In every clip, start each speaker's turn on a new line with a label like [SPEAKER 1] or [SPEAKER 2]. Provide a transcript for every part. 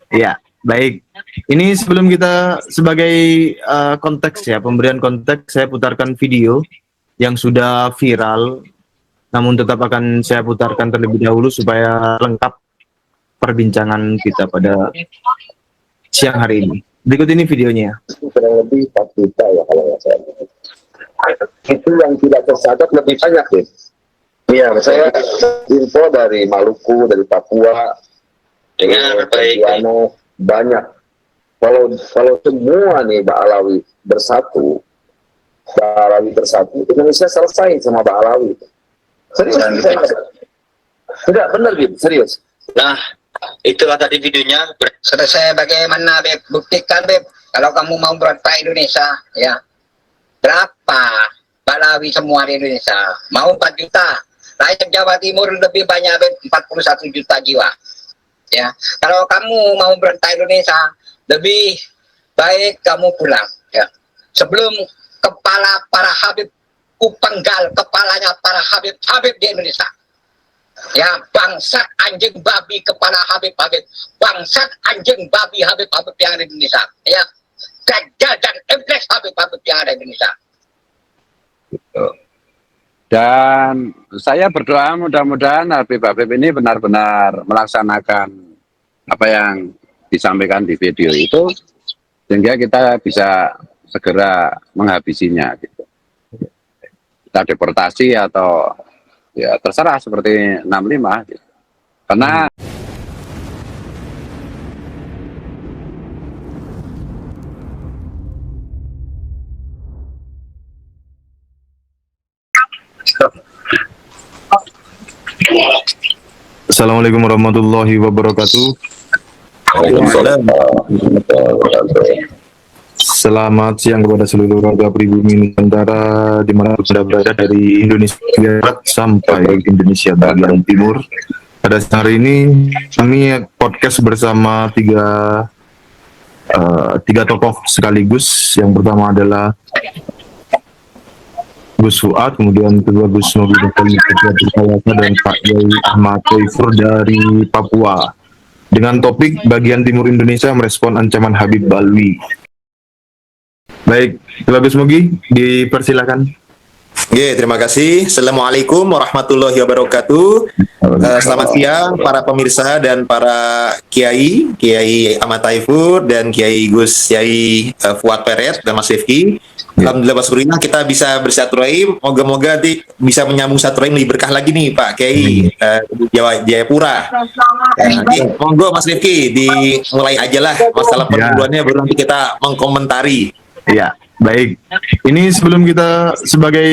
[SPEAKER 1] Ya, baik. Ini sebelum kita sebagai konteks ya, pemberian konteks, saya putarkan video yang sudah viral, namun tetap akan saya putarkan terlebih dahulu supaya lengkap perbincangan kita pada siang hari ini. Berikut ini videonya.
[SPEAKER 2] Kurang lebih 4 juta ya kalau nggak salah. Itu yang tidak tercatat lebih banyak deh. Iya, saya info dari Maluku, dari Papua,
[SPEAKER 3] Dengar baik.
[SPEAKER 2] Banyak. Kalau semua nih Mbak Alawi bersatu, Indonesia selesai sama Mbak Alawi. Serius? Enggak benar Bib, serius.
[SPEAKER 3] Nah, itulah tadi videonya.
[SPEAKER 4] Selesai bagaimana Beb? Buktikan Beb. Kalau kamu mau berontak Indonesia, ya. Berapa Balawi semua di Indonesia? Mau 4 juta. Rakyat Jawa Timur lebih banyak Beb, 41 juta jiwa. Ya, kalau kamu mau berontak Indonesia, lebih baik kamu pulang. Ya, sebelum kepala para Habib kupenggal kepalanya para Habib di Indonesia. Ya, bangsat anjing babi kepala Habib, bangsat anjing babi Habib yang ada di Indonesia. Ya, dajjal dan iblis Habib yang ada di Indonesia.
[SPEAKER 5] Dan saya berdoa mudah-mudahan Habib ini benar-benar melaksanakan apa yang disampaikan di video itu, sehingga kita bisa segera menghabisinya gitu. Kita deportasi atau ya terserah seperti 65 gitu. Karena
[SPEAKER 1] Assalamualaikum warahmatullahi wabarakatuh. Selamat siang kepada seluruh warga pribumi Nusantara dimanapun Anda berada, dari Indonesia Barat sampai Indonesia bagian timur. Pada siang hari ini kami podcast bersama tiga tokoh sekaligus. Yang pertama adalah Gus Fuad, kemudian kedua Gus Nurdin dan Pak Yai Ahmad Toifur dari Papua, dengan topik bagian timur Indonesia merespon ancaman Habib Balwi. Baik, Pak Gus Mugi, dipersilakan.
[SPEAKER 6] Oke, terima kasih. Assalamualaikum warahmatullahi wabarakatuh. Selamat siang para pemirsa dan para Kiai Ahmad Taifur dan Kiai Gus Yai Fuad Peret dan Mas Rifki. Alhamdulillah Basurina kita bisa bersilaturahim. Moga-moga bisa menyambung silaturahim lebih berkah lagi nih Pak Kiai Jayapura. Monggo Mas Rifki, dimulai aja lah masalah perburuannya, baru nanti kita mengkomentari.
[SPEAKER 1] Ya, baik. Ini sebelum kita sebagai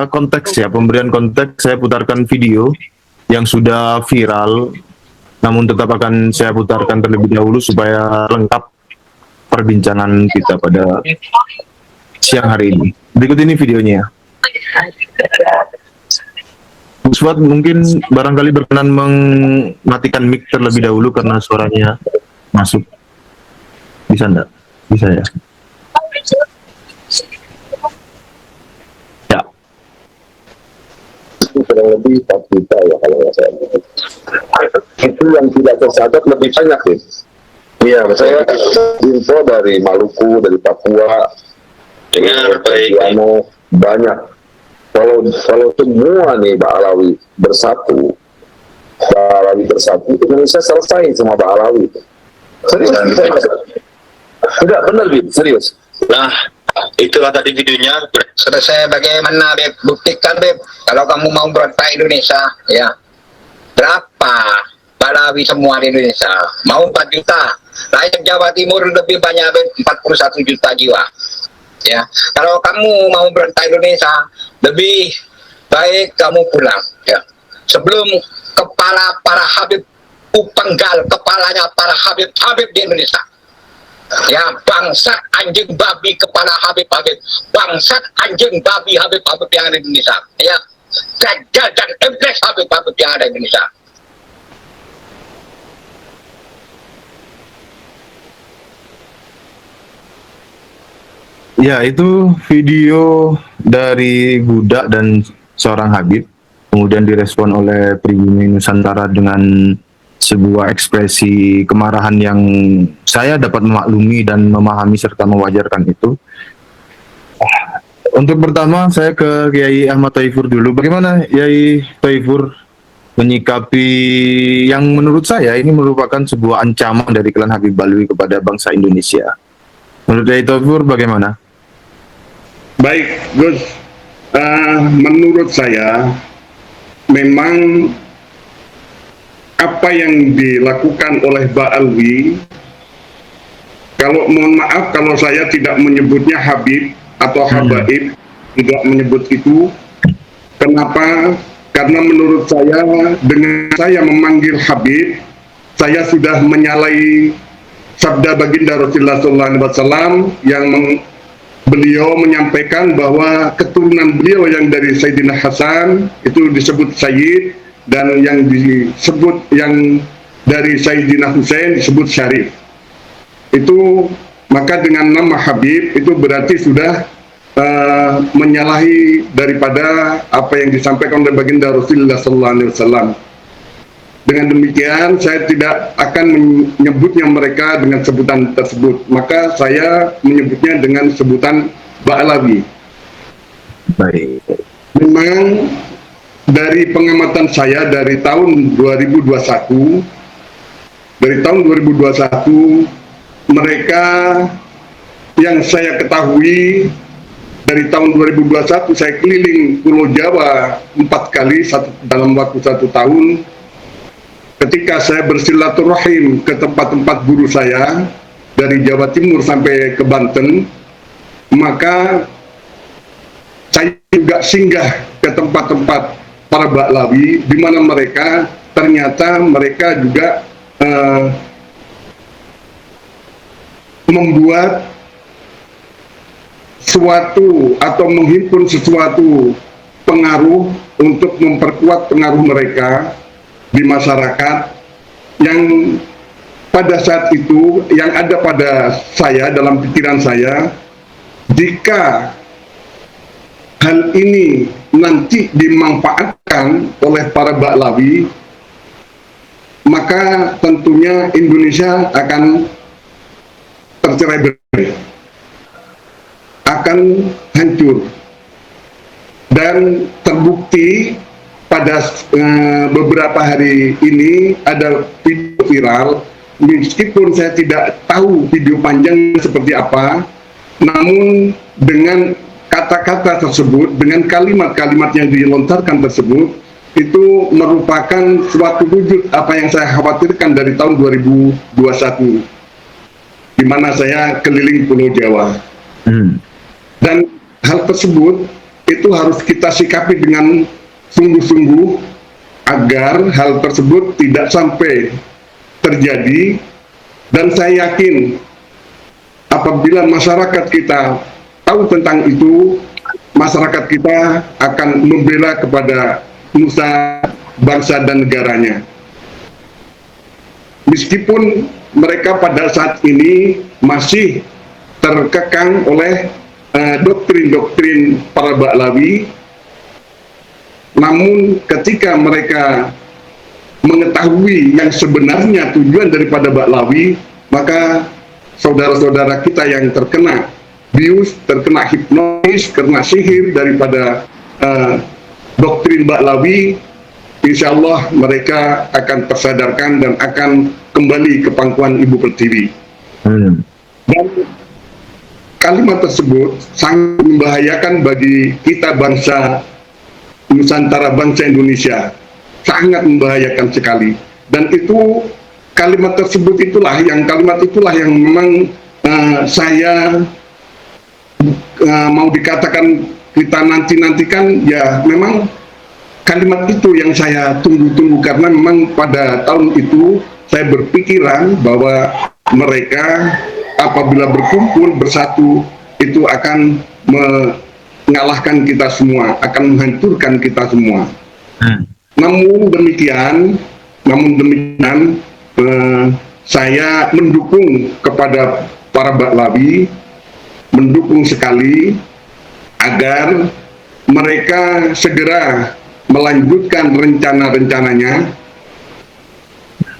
[SPEAKER 1] konteks ya, pemberian konteks, saya putarkan video yang sudah viral, namun tetap akan saya putarkan terlebih dahulu supaya lengkap perbincangan kita pada siang hari ini. Berikut ini videonya. Gus Fuad mungkin barangkali berkenan mematikan mic terlebih dahulu karena suaranya masuk. Bisa enggak? Bisa ya? Ya.
[SPEAKER 2] Kurang lebih 4 juta ya kalau nggak salah. Itu yang tidak tercatat lebih banyak deh. Iya, saya info dari Maluku, dari Papua,
[SPEAKER 3] Dengar baik.
[SPEAKER 2] Banyak. Kalau semua nih Mbak Alawi bersatu, Indonesia selesai sama Mbak Alawi. Serius? Enggak benar Bib, serius.
[SPEAKER 3] Nah, itulah tadi videonya.
[SPEAKER 4] Selesai bagaimana Beb? Buktikan Beb. Kalau kamu mau berontak Indonesia, ya. Berapa Balawi semua di Indonesia? Mau 4 juta. Rakyat Jawa Timur lebih banyak Beb, 41 juta jiwa. Ya, kalau kamu mau berontak Indonesia, lebih baik kamu pulang. Ya, sebelum kepala para Habib kupenggal kepalanya para Habib di Indonesia. Ya, bangsat anjing babi kepala Habib, bangsat anjing babi Habib yang ada di Indonesia. Ya, dajjal dan iblis Habib yang ada di Indonesia.
[SPEAKER 1] Ya, itu video dari budak dan seorang Habib, kemudian direspon oleh pribumi Nusantara dengan sebuah ekspresi kemarahan yang saya dapat memaklumi dan memahami serta mewajarkan itu. Untuk pertama saya ke Kiai Ahmad Thaifur dulu. Bagaimana Kiai Thaifur menyikapi yang menurut saya ini merupakan sebuah ancaman dari klan Habib Alwi kepada bangsa Indonesia? Menurut Kiai Thaifur bagaimana?
[SPEAKER 7] Baik, Gus. Menurut saya memang apa yang dilakukan oleh Mbak Alwi, kalau mohon maaf kalau saya tidak menyebutnya Habib atau Habaib, tidak menyebut itu. Kenapa? Karena menurut saya dengan saya memanggil Habib, saya sudah menyalahi sabda baginda Rasulullah SAW yang beliau menyampaikan bahwa keturunan beliau yang dari Sayyidina Hasan itu disebut Sayyid, dan yang disebut yang dari Sayyidina Husain disebut Syarif. Itu maka dengan nama Habib itu berarti sudah menyalahi daripada apa yang disampaikan oleh baginda Rasulullah SAW. Dengan demikian saya tidak akan menyebutnya mereka dengan sebutan tersebut, maka saya menyebutnya dengan sebutan Ba'alawi.
[SPEAKER 1] Baik.
[SPEAKER 7] Memang dari pengamatan saya dari tahun 2021, mereka yang saya ketahui dari tahun 2021 saya keliling Pulau Jawa 4 kali dalam waktu 1 tahun. Ketika saya bersilaturahim ke tempat-tempat guru saya dari Jawa Timur sampai ke Banten, maka saya juga singgah ke tempat-tempat para Ba'alawi, di mana mereka ternyata mereka juga membuat suatu atau menghimpun sesuatu pengaruh untuk memperkuat pengaruh mereka di masyarakat, yang pada saat itu yang ada pada saya dalam pikiran saya, jika hal ini nanti dimanfaatkan oleh para Ba'alawi, maka tentunya Indonesia akan tercerai-berai, akan hancur. Dan terbukti pada beberapa hari ini ada video viral, meskipun saya tidak tahu video panjang seperti apa, namun dengan kata-kata tersebut, dengan kalimat-kalimat yang dilontarkan tersebut, itu merupakan suatu wujud apa yang saya khawatirkan dari tahun 2021, di mana saya keliling Pulau Jawa. Dan hal tersebut itu harus kita sikapi dengan sungguh-sungguh agar hal tersebut tidak sampai terjadi. Dan saya yakin apabila masyarakat kita tahu tentang itu, masyarakat kita akan membela kepada nusa, bangsa dan negaranya. Meskipun mereka pada saat ini masih terkekang oleh doktrin-doktrin para Ba'alawi, namun ketika mereka mengetahui yang sebenarnya tujuan daripada Ba'alawi, maka saudara-saudara kita yang terkena bius, terkena hipnotis, terkena sihir daripada doktrin Ba'alawi, insya Allah mereka akan tersadarkan dan akan kembali ke pangkuan Ibu Pertiwi. Dan kalimat tersebut sangat membahayakan bagi kita bangsa Nusantara, bangsa Indonesia, sangat membahayakan sekali. Dan itu kalimat tersebut itulah yang memang saya mau dikatakan kita nantikan, ya memang kalimat itu yang saya tunggu-tunggu, karena memang pada tahun itu saya berpikiran bahwa mereka apabila berkumpul bersatu itu akan mengalahkan kita semua, akan menghancurkan kita semua. Namun demikian saya mendukung kepada para Ba'alawi, mendukung sekali agar mereka segera melanjutkan rencana-rencananya,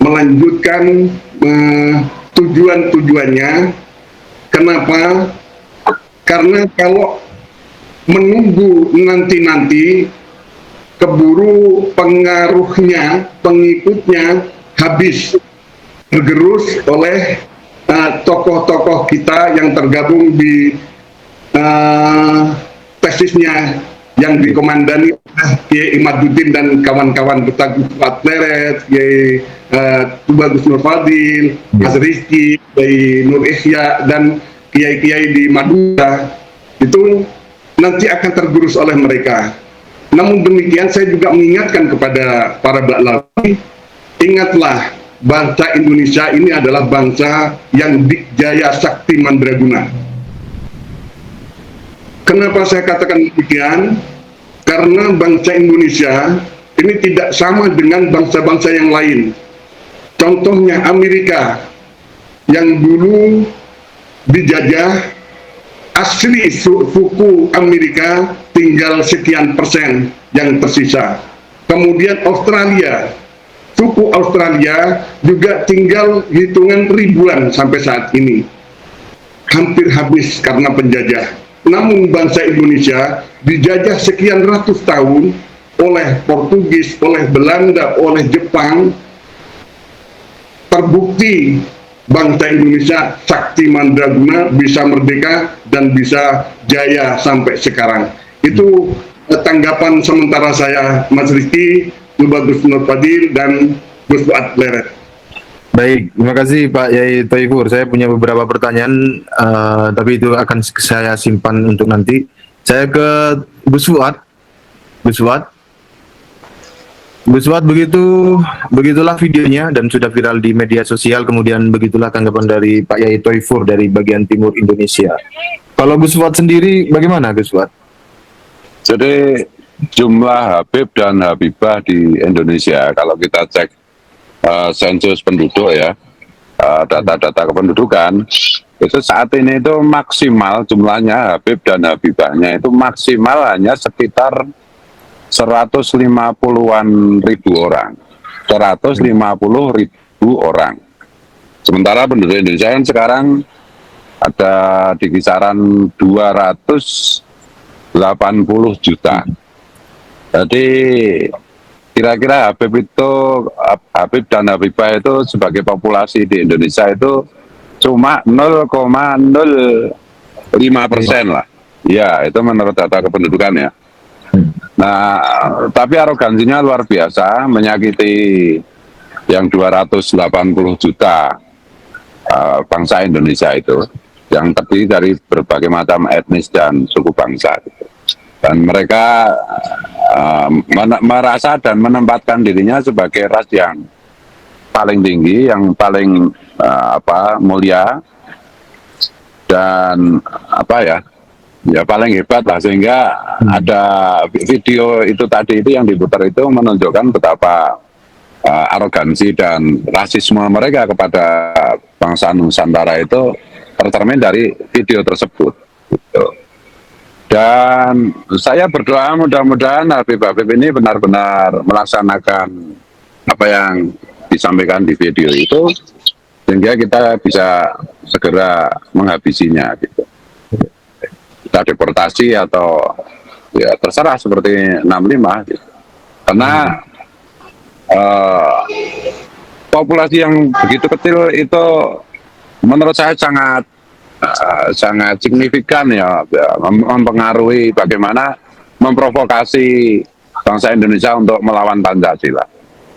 [SPEAKER 7] melanjutkan tujuan-tujuannya. Kenapa? Karena kalau menunggu nanti-nanti, keburu pengaruhnya, pengikutnya habis, tergerus oleh tokoh-tokoh kita yang tergabung di tesisnya yang dikomandani Kiai Imaduddin dan kawan-kawan Betagus Pleret, Kiai Tubagus Nur Fadil, Mas Rizky, Kiai Nur Ihya, dan kiai-kiai di Madura, itu nanti akan tergerus oleh mereka. Namun demikian, saya juga mengingatkan kepada para Ba'lawi, ingatlah, bangsa Indonesia ini adalah bangsa yang dikjaya sakti mandraguna. Kenapa saya katakan demikian? Karena bangsa Indonesia ini tidak sama dengan bangsa-bangsa yang lain. Contohnya Amerika yang dulu dijajah, asli suku Amerika tinggal sekian persen yang tersisa. Kemudian Australia, suku Australia juga tinggal hitungan ribuan sampai saat ini. Hampir habis karena penjajah. Namun bangsa Indonesia dijajah sekian ratus tahun oleh Portugis, oleh Belanda, oleh Jepang. Terbukti bangsa Indonesia sakti mandraguna, bisa merdeka dan bisa jaya sampai sekarang. Itu tanggapan sementara saya, Mas Rizky, Tubagus Nur Fadil, dan Gus Fuad Pleret.
[SPEAKER 1] Baik, terima kasih Pak Yai Thaifur. Saya punya beberapa pertanyaan, tapi itu akan saya simpan untuk nanti. Saya ke Gus Fuad. Gus Fuad, begitulah videonya dan sudah viral di media sosial. Kemudian begitulah tanggapan dari Pak Yai Thaifur dari bagian timur Indonesia. Kalau Gus Fuad sendiri, bagaimana Gus Fuad?
[SPEAKER 5] Jadi jumlah Habib dan Habibah di Indonesia, kalau kita cek sensus penduduk ya, data-data kependudukan, itu saat ini itu maksimal jumlahnya Habib dan Habibahnya itu maksimal hanya sekitar 150-an ribu orang. 150 ribu orang. Sementara penduduk Indonesia kan sekarang ada di kisaran 280 juta. Jadi kira-kira Habib dan Habibah itu sebagai populasi di Indonesia itu cuma 0,05% lah. Ya, itu menurut data kependudukan ya. Nah, tapi arogansinya luar biasa, menyakiti yang 280 juta bangsa Indonesia itu, yang terdiri dari berbagai macam etnis dan suku bangsa. Dan mereka merasa dan menempatkan dirinya sebagai ras yang paling tinggi, yang paling mulia, dan paling hebat lah, sehingga ada video itu tadi itu yang diputar itu menunjukkan betapa arogansi dan rasisme mereka kepada bangsa Nusantara itu tercermin dari video tersebut gitu. Dan saya berdoa mudah-mudahan Habib-Habib ini benar-benar melaksanakan apa yang disampaikan di video itu, sehingga kita bisa segera menghabisinya gitu. Kita deportasi atau ya terserah seperti 65 gitu. Karena populasi yang begitu kecil itu menurut saya sangat signifikan ya, mempengaruhi bagaimana memprovokasi bangsa Indonesia untuk melawan Pancasila,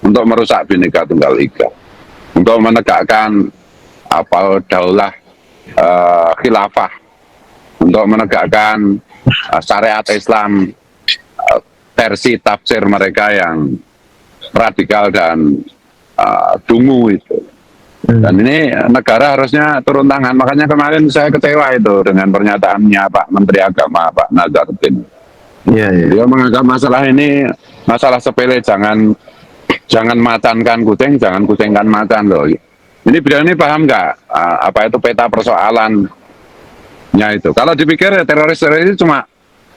[SPEAKER 5] untuk merusak Bhinneka Tunggal Ika, untuk menegakkan daulah khilafah, untuk menegakkan syariat Islam versi tafsir mereka yang radikal dan dungu itu. Dan ini negara harusnya turun tangan. Makanya kemarin saya kecewa itu dengan pernyataannya Pak Menteri Agama, Pak Nazarudin. Dia menganggap masalah ini masalah sepele, jangan macankan kucing, jangan kucingkan macan loh. Ini beliau ini paham nggak apa itu peta persoalannya itu? Kalau dipikir teroris itu cuma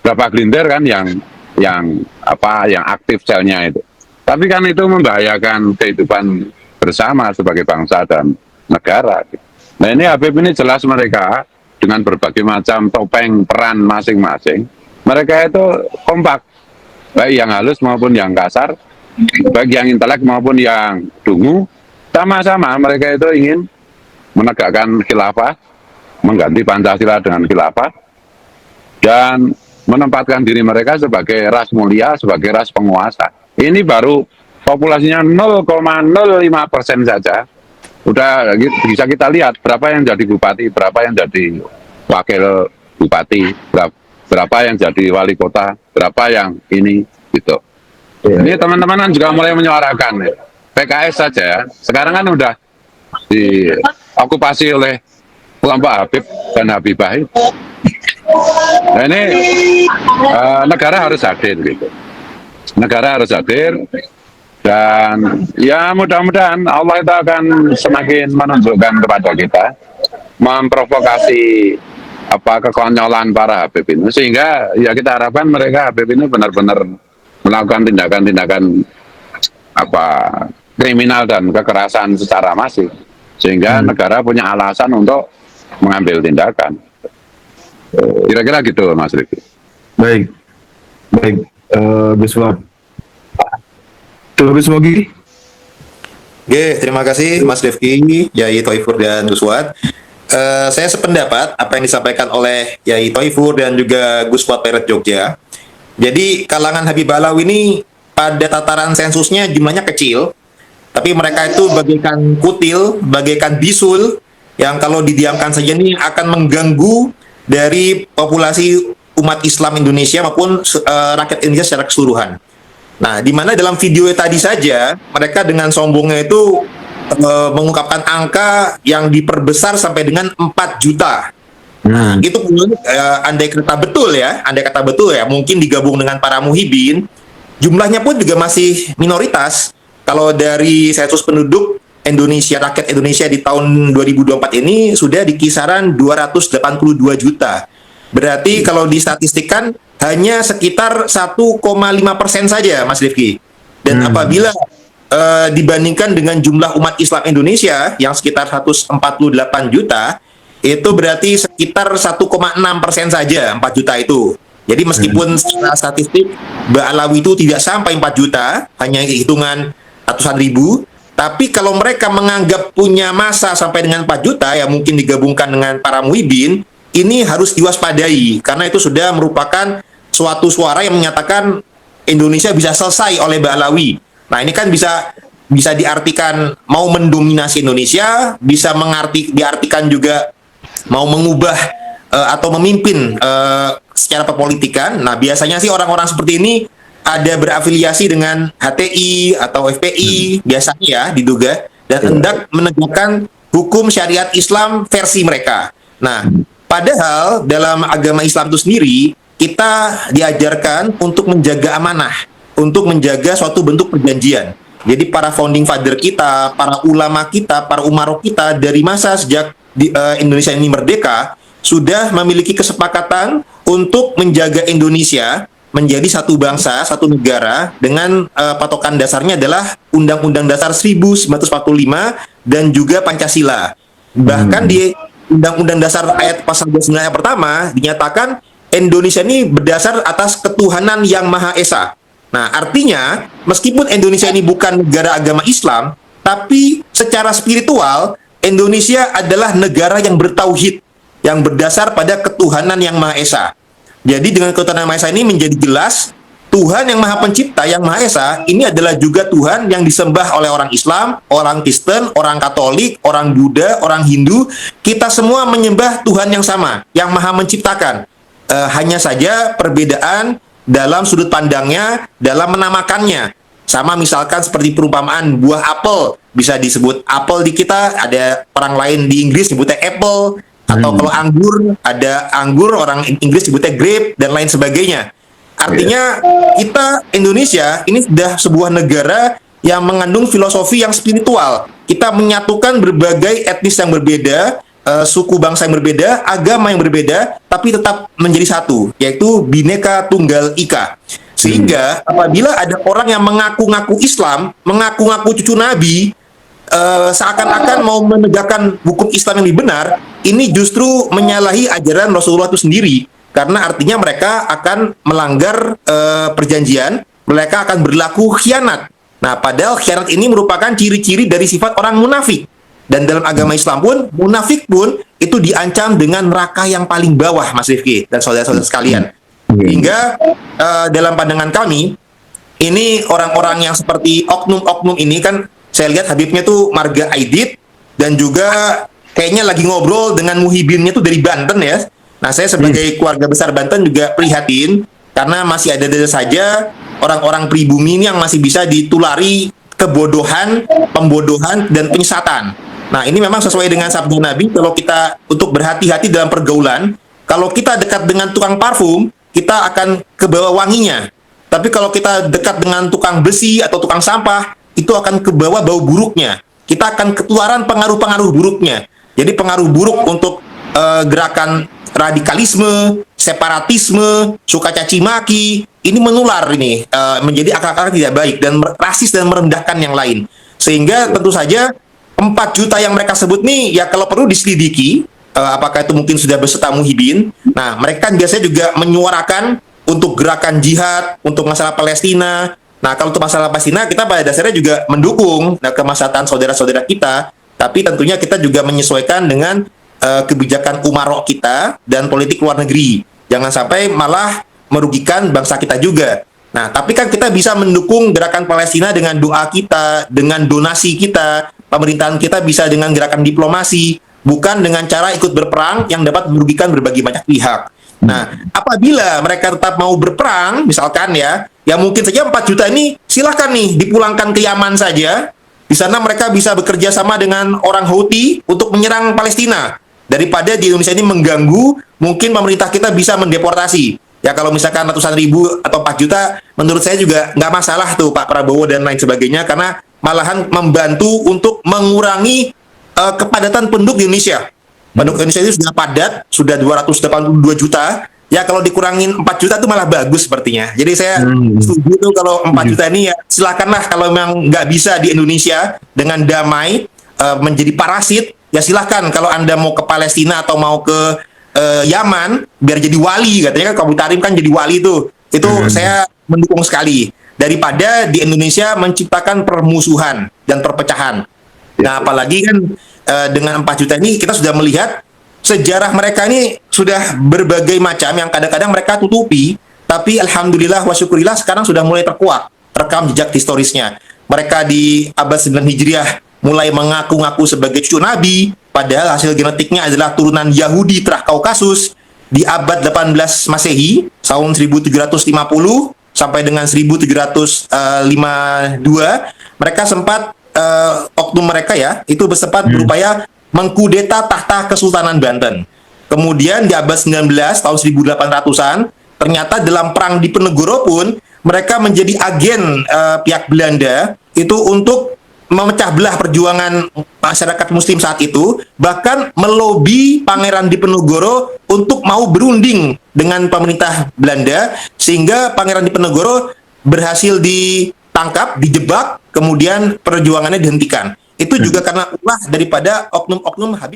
[SPEAKER 5] berapa gelintir kan yang aktif selnya itu. Tapi kan itu membahayakan kehidupan bersama sebagai bangsa dan negara. Nah ini Habib ini jelas mereka dengan berbagai macam topeng peran masing-masing, mereka itu kompak, baik yang halus maupun yang kasar, baik yang intelek maupun yang dungu, sama-sama mereka itu ingin menegakkan khilafah, mengganti Pancasila dengan khilafah, dan menempatkan diri mereka sebagai ras mulia, sebagai ras penguasa. Ini baru populasinya 0,05% saja. Udah bisa kita lihat berapa yang jadi bupati, berapa yang jadi wakil bupati, berapa yang jadi wali kota, berapa yang ini gitu. Ini teman-teman juga mulai menyuarakan ya. PKS saja ya. Sekarang kan udah diokupasi oleh kelompok Habib dan Habibah itu. Nah ini negara harus hadir gitu. Negara harus hadir. Dan ya mudah-mudahan Allah itu akan semakin menunjukkan kepada kita, memprovokasi kekonyolan para Habib ini, sehingga ya kita harapkan mereka Habib ini benar-benar melakukan tindakan-tindakan kriminal dan kekerasan secara masif, sehingga negara punya alasan untuk mengambil tindakan. Kira-kira gitu Mas Riki.
[SPEAKER 1] Baik, Gus Wab. Gus Mogi.
[SPEAKER 6] Oke, terima kasih Mas Rifki, Yai Thoifur dan Gus Wad. Saya sependapat apa yang disampaikan oleh Yai Thoifur dan juga Gus Wad Peret Jogja. Jadi kalangan Habib Alawi ini pada tataran sensusnya jumlahnya kecil, tapi mereka itu bagaikan kutil, bagaikan bisul yang kalau didiamkan saja ini akan mengganggu dari populasi umat Islam Indonesia maupun rakyat Indonesia secara keseluruhan. Nah, di mana dalam video tadi saja mereka dengan sombongnya itu mengungkapkan angka yang diperbesar sampai dengan 4 juta. Nah, itu pun andai kata betul ya, mungkin digabung dengan para muhibin, jumlahnya pun juga masih minoritas. Kalau dari sensus penduduk Indonesia, rakyat Indonesia di tahun 2024 ini sudah di kisaran 282 juta. Berarti kalau distatistikkan hanya sekitar 1,5% saja, Mas Rifki. Dan apabila dibandingkan dengan jumlah umat Islam Indonesia yang sekitar 148 juta, itu berarti sekitar 1,6% saja 4 juta itu. Jadi meskipun secara statistik Ba'alawi itu tidak sampai 4 juta, hanya hitungan ratusan ribu, tapi kalau mereka menganggap punya massa sampai dengan 4 juta, ya mungkin digabungkan dengan para muhibin, ini harus diwaspadai, karena itu sudah merupakan suatu suara yang menyatakan Indonesia bisa selesai oleh Ba'alawi. Nah ini kan bisa diartikan mau mendominasi Indonesia, bisa diartikan juga mau mengubah atau memimpin secara perpolitikan. Nah biasanya sih orang-orang seperti ini ada berafiliasi dengan HTI atau FPI biasanya ya diduga, dan hendak menegakkan hukum syariat Islam versi mereka. Nah padahal dalam agama Islam itu sendiri kita diajarkan untuk menjaga amanah, untuk menjaga suatu bentuk perjanjian. Jadi para founding father kita, para ulama kita, para umaroh kita dari masa sejak Indonesia ini merdeka sudah memiliki kesepakatan untuk menjaga Indonesia menjadi satu bangsa, satu negara dengan patokan dasarnya adalah Undang-Undang Dasar 1945 dan juga Pancasila. Bahkan di Undang-Undang Dasar ayat pasal 29 yang pertama dinyatakan Indonesia ini berdasar atas ketuhanan yang Maha Esa. Nah, artinya meskipun Indonesia ini bukan negara agama Islam, tapi secara spiritual Indonesia adalah negara yang bertauhid, yang berdasar pada ketuhanan yang Maha Esa. Jadi dengan ketuhanan Maha Esa ini menjadi jelas Tuhan yang Maha Pencipta, yang Maha Esa, ini adalah juga Tuhan yang disembah oleh orang Islam, orang Kristen, orang Katolik, orang Buddha, orang Hindu. Kita semua menyembah Tuhan yang sama, yang Maha Menciptakan. Hanya saja perbedaan dalam sudut pandangnya, dalam menamakannya. Sama misalkan seperti perumpamaan buah apel, bisa disebut apel di kita, ada orang lain di Inggris sebutnya apple, atau kalau anggur, ada anggur, orang Inggris sebutnya grape, dan lain sebagainya. Artinya kita Indonesia ini sudah sebuah negara yang mengandung filosofi yang spiritual. Kita menyatukan berbagai etnis yang berbeda, suku bangsa yang berbeda, agama yang berbeda, tapi tetap menjadi satu, yaitu Bhinneka Tunggal Ika. Sehingga apabila ada orang yang mengaku-ngaku Islam, mengaku-ngaku cucu Nabi, seakan-akan mau menegakkan hukum Islam yang lebih benar, ini justru menyalahi ajaran Rasulullah itu sendiri. Karena artinya mereka akan melanggar perjanjian, mereka akan berlaku khianat. Nah, padahal khianat ini merupakan ciri-ciri dari sifat orang munafik. Dan dalam agama Islam pun, munafik pun itu diancam dengan neraka yang paling bawah, Mas Rifki dan saudara-saudara sekalian. Hingga dalam pandangan kami, ini orang-orang yang seperti oknum-oknum ini kan, saya lihat Habibnya tuh marga Aidit, dan juga kayaknya lagi ngobrol dengan Muhibinnya tuh dari Banten ya. Nah, saya sebagai keluarga besar Banten juga prihatin, karena masih ada saja orang-orang pribumi ini yang masih bisa ditulari kebodohan, pembodohan, dan penyesatan. Nah, ini memang sesuai dengan sabda Nabi, kalau kita untuk berhati-hati dalam pergaulan, kalau kita dekat dengan tukang parfum, kita akan kebawa wanginya. Tapi kalau kita dekat dengan tukang besi atau tukang sampah, itu akan kebawa bau buruknya. Kita akan ketularan pengaruh-pengaruh buruknya. Jadi pengaruh buruk untuk gerakan radikalisme, separatisme, suka caci maki, ini menular ini, menjadi akar-akar tidak baik dan rasis dan merendahkan yang lain. Sehingga tentu saja 4 juta yang mereka sebut nih, ya kalau perlu diselidiki, apakah itu mungkin sudah beserta Muhibin. Nah, mereka kan biasanya juga menyuarakan untuk gerakan jihad, untuk masalah Palestina. Nah, kalau untuk masalah Palestina, kita pada dasarnya juga mendukung kemaslahatan saudara-saudara kita, tapi tentunya kita juga menyesuaikan dengan kebijakan umarok kita dan politik luar negeri. Jangan sampai malah merugikan bangsa kita juga. Nah, tapi kan kita bisa mendukung gerakan Palestina dengan doa kita, dengan donasi kita, pemerintahan kita bisa dengan gerakan diplomasi, bukan dengan cara ikut berperang yang dapat merugikan berbagai banyak pihak. Nah, apabila mereka tetap mau berperang, misalkan ya mungkin saja 4 juta ini silakan nih dipulangkan ke Yaman saja. Di sana mereka bisa bekerja sama dengan orang Houthi untuk menyerang Palestina. Daripada di Indonesia ini mengganggu, mungkin pemerintah kita bisa mendeportasi. Ya kalau misalkan ratusan ribu atau 4 juta, menurut saya juga nggak masalah tuh Pak Prabowo dan lain sebagainya, karena malahan membantu untuk mengurangi kepadatan penduduk di Indonesia. Penduduk Indonesia itu sudah padat, sudah 282 juta. Ya kalau dikurangin 4 juta itu malah bagus sepertinya. Jadi saya setuju tuh kalau 4 juta ini ya silakanlah, kalau memang nggak bisa di Indonesia dengan damai menjadi parasit, ya silahkan kalau Anda mau ke Palestina atau mau ke Yaman biar jadi wali, katanya kan Kamu Tarim kan jadi wali tuh. Itu saya mendukung sekali, daripada di Indonesia menciptakan permusuhan dan perpecahan. Nah, apalagi kan dengan 4 juta ini kita sudah melihat sejarah mereka ini sudah berbagai macam yang kadang-kadang mereka tutupi, tapi alhamdulillah wa syukurillah sekarang sudah mulai terkuak rekam jejak historisnya. Mereka di abad 9 Hijriah mulai mengaku-ngaku sebagai cucu Nabi, padahal hasil genetiknya adalah turunan Yahudi Terah Kaukasus. Di abad 18 Masehi, tahun 1750 sampai dengan 1752, mereka sempat oknum mereka ya, itu bersempat berupaya mengkudeta tahta Kesultanan Banten. Kemudian di abad 19, tahun 1800-an, ternyata dalam perang Diponegoro pun mereka menjadi agen pihak Belanda itu untuk memecah belah perjuangan masyarakat muslim saat itu, bahkan melobi Pangeran Diponegoro untuk mau berunding dengan pemerintah Belanda, sehingga Pangeran Diponegoro berhasil ditangkap, dijebak, kemudian perjuangannya dihentikan. Itu juga karena ulah daripada oknum-oknum Habib.